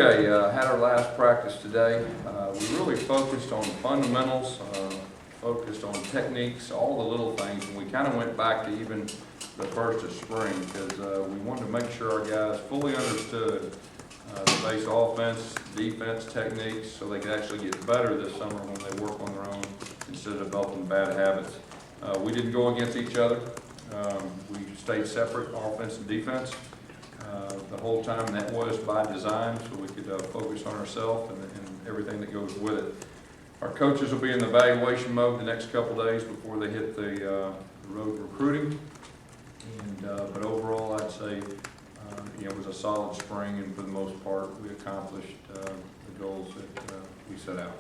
Okay, had our last practice today. We really focused on fundamentals, focused on techniques, all the little things, and we kind of went back to even the first of spring because we wanted to make sure our guys fully understood the base offense, defense techniques, so they could actually get better this summer when they work on their own instead of developing bad habits. We didn't go against each other. We stayed separate, offense and defense. The whole time, and that was by design, so we could focus on ourselves and everything that goes with it. Our coaches will be in the evaluation mode the next couple days before they hit the road recruiting. And but overall, I'd say it was a solid spring, and for the most part, we accomplished the goals that we set out.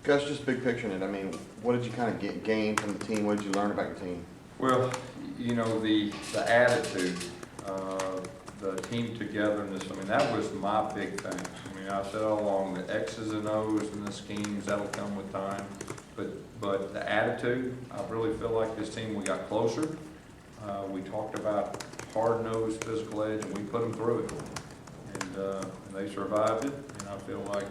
Gus, just big picture in it. I mean, what did you kind of gain from the team? What did you learn about your team? Well, the attitude. The team togetherness, I mean, that was my big thing. I mean, I said all along, the X's and O's and the schemes, that'll come with time. But the attitude, I really feel like this team, we got closer. We talked about hard-nosed physical edge, and we put them through it. And they survived it, and I feel like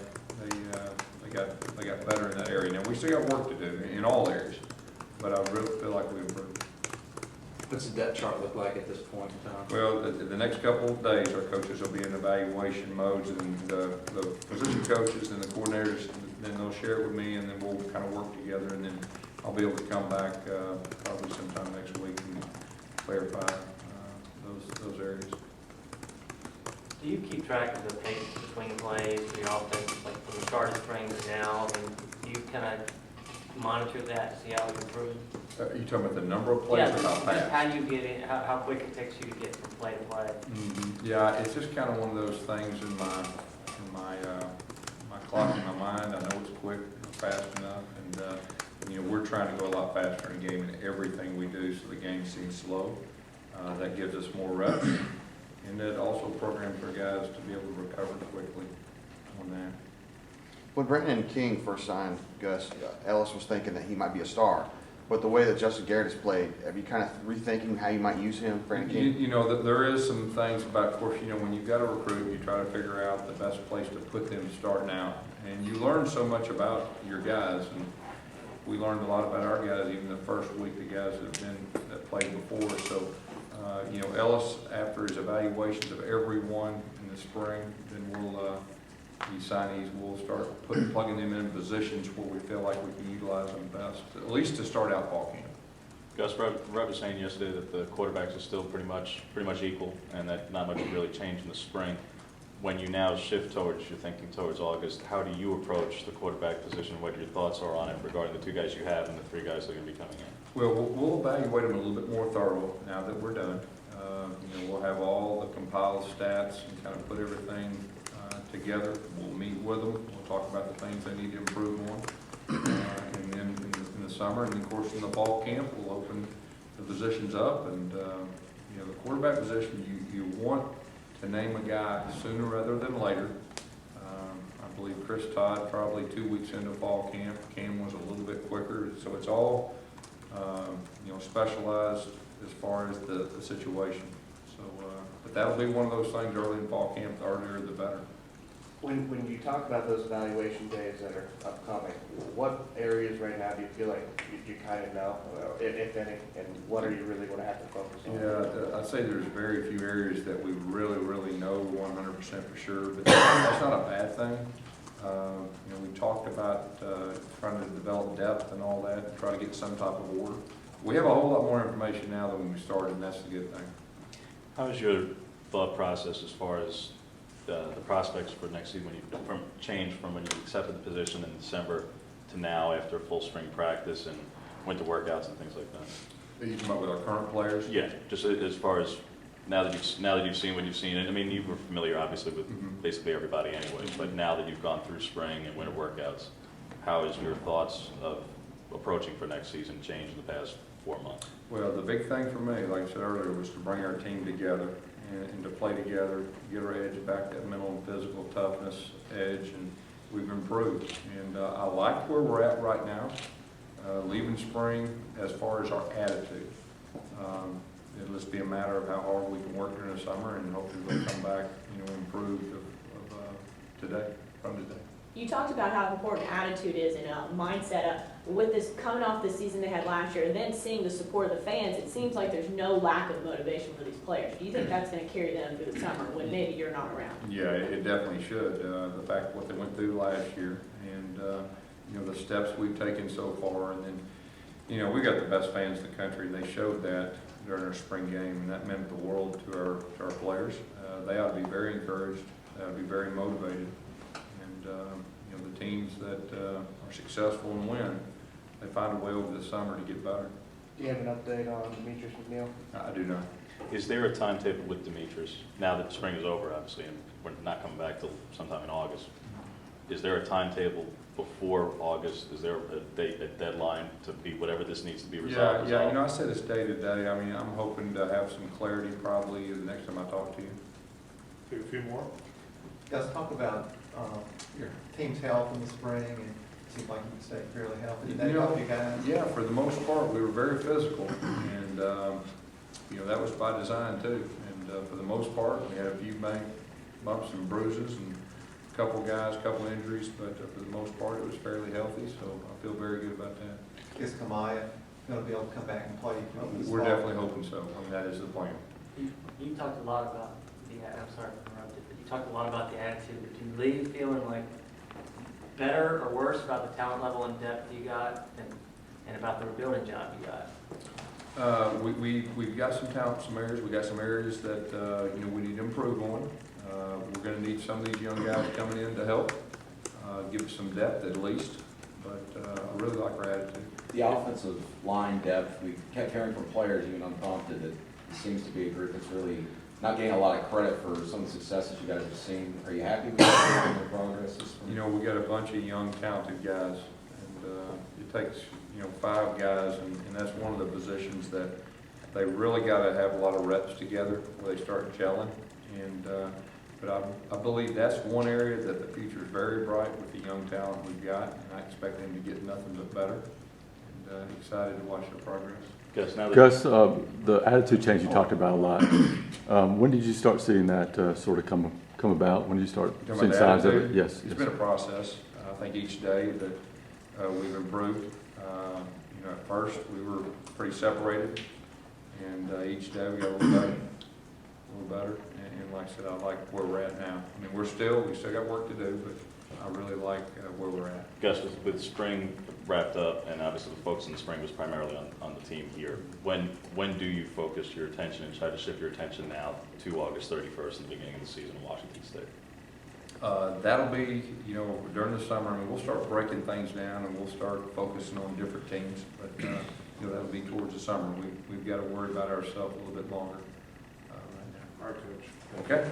they got better in that area. Now, we still got work to do in all areas, but I really feel like we improved. What's the depth chart look like at this point in time? Well, the next couple of days, our coaches will be in evaluation modes, and the position coaches and the coordinators, then they'll share it with me, and then we'll kind of work together, and then I'll be able to come back probably sometime next week and clarify those areas. Do you keep track of the pace between plays for your offense, like from the start of spring to now? And do you kind of monitor that, see how it's improving? Are you talking about the number of plays or how fast? How you get it, how quick it takes you to get from play to play. Mm-hmm. Yeah, it's just kind of one of those things in my clock in my mind. I know it's quick, fast enough, and we're trying to go a lot faster in the game in everything we do, so the game seems slow. That gives us more reps, and it also programs our guys to be able to recover quickly on that. When Brandon King first signed Gus, Ellis was thinking that he might be a star. But the way that Justin Garrett has played, have you kind of rethinking how you might use him, Brandon King? That there is some things about, of course, when you've got a recruit, you try to figure out the best place to put them starting out. And you learn so much about your guys, and we learned a lot about our guys, even the first week, the guys that played before. So, Ellis, after his evaluations of everyone in the spring, then these signees, we'll start plugging them in positions where we feel like we can utilize them best, at least to start out fall camp. Gus, Rob was saying yesterday that the quarterbacks are still pretty much equal, and that not much has really changed in the spring. When you now shift towards, you're thinking towards August, how do you approach the quarterback position? What your thoughts are on it regarding the two guys you have and the three guys that are going to be coming in? Well, we'll evaluate them a little bit more thorough now that we're done. We'll have all the compiled stats and kind of put everything together. We'll meet with them. We'll talk about the things they need to improve on. And then in the summer, and of course in the fall camp, we'll open the positions up. And the quarterback position, you want to name a guy sooner rather than later. I believe Chris Todd probably 2 weeks into fall camp. Cam was a little bit quicker. So it's all specialized as far as the situation. So, but that'll be one of those things early in fall camp. The earlier, the better. When you talk about those evaluation days that are upcoming, what areas right now do you feel like you kind of know, if any, and what are you really going to have to focus on? Yeah, I'd say there's very few areas that we really know 100% for sure, but that's not a bad thing. We talked about trying to develop depth and all that, and try to get some type of order. We have a whole lot more information now than when we started, and that's the good thing. How is your thought process as far as the prospects for next season when you changed from when you accepted the position in December to now after full spring practice and winter workouts and things like that? Are you talking about with our current players? Yeah, just as far as now that you've seen what you've seen, and I mean you were familiar obviously with basically everybody anyway, but now that you've gone through spring and winter workouts, how is your thoughts of approaching for next season changed in the past 4 months? Well, the big thing for me, like I said earlier, was to bring our team together and to play together, get our edge back, that mental and physical toughness edge, and we've improved. And I like where we're at right now, leaving spring as far as our attitude. It'll just be a matter of how hard we can work during the summer, and hopefully we'll come back, improved of today, from today. You talked about how important attitude is and mindset. With this coming off the season they had last year, and then seeing the support of the fans, it seems like there's no lack of motivation for these players. Do you think that's going to carry them through the summer when maybe you're not around? Yeah, it definitely should. The fact of what they went through last year and, you know, the steps we've taken so far. And then, you know, we got the best fans in the country. They showed that during our spring game, and that meant the world to our players. They ought to be very encouraged. They ought to be very motivated. And, you know, the teams that are successful and win, they find a way over the summer to get better. Do you have an update on Demetrius McNeil? I do not. Is there a timetable with Demetrius, now that spring is over, obviously, and we're not coming back till sometime in August? Is there a timetable before August? Is there a deadline to be whatever this needs to be resolved? Yeah, you know, I said it's day to day. I mean, I'm hoping to have some clarity probably the next time I talk to you. A few more? Gus, talk about your team's health in the spring, and it seemed like you stayed fairly healthy. Did that You know, help you guys? Yeah, for the most part, we were very physical, and, you know, that was by design too. And for the most part, we had a few bumps and bruises and a couple guys, a couple injuries, but for the most part, it was fairly healthy, so I feel very good about that. Is Kamaya going to be able to come back and play? We're definitely hoping so. I mean, that is the plan. You talked a lot about I'm sorry to interrupt you, but you talked a lot about the attitude. Did you leave feeling like better or worse about the talent level and depth you got and about the rebuilding job you got? We've got some talent, some areas. We got some areas that, you know, we need to improve on. We're going to need some of these young guys coming in to help, give us some depth at least, but I really like our attitude. The offensive line depth, we kept hearing from players, even unprompted, that it seems to be a group that's really not getting a lot of credit for some of the successes you guys have seen. Are you happy with the progress this spring? You know, we got a bunch of young, talented guys, and it takes, you know, 5 guys, and that's one of the positions that they really got to have a lot of reps together where they start gelling. And but I believe that's one area that the future is very bright with the young talent we've got, and I expect them to get nothing but better. And excited to watch their progress. Gus, now that Gus, the attitude change you talked about a lot. When did you start seeing that sort of come about? When did you start You talking seeing about signs of it? attitude? Yes. It's been a process. I think each day that we've improved. You know, at first we were pretty separated, and each day we got a little better. And like I said, I like where we're at now. I mean, we still got work to do, but I really like where we're at. Gus, with spring wrapped up, and obviously the focus in the spring was primarily on the team here, when do you focus your attention and try to shift your attention now to August 31st and the beginning of the season in Washington State? That'll be, you know, during the summer. I mean, we'll start breaking things down and we'll start focusing on different teams. But, you know, that'll be towards the summer. We've got to worry about ourselves a little bit longer right now. All right, Coach. Okay?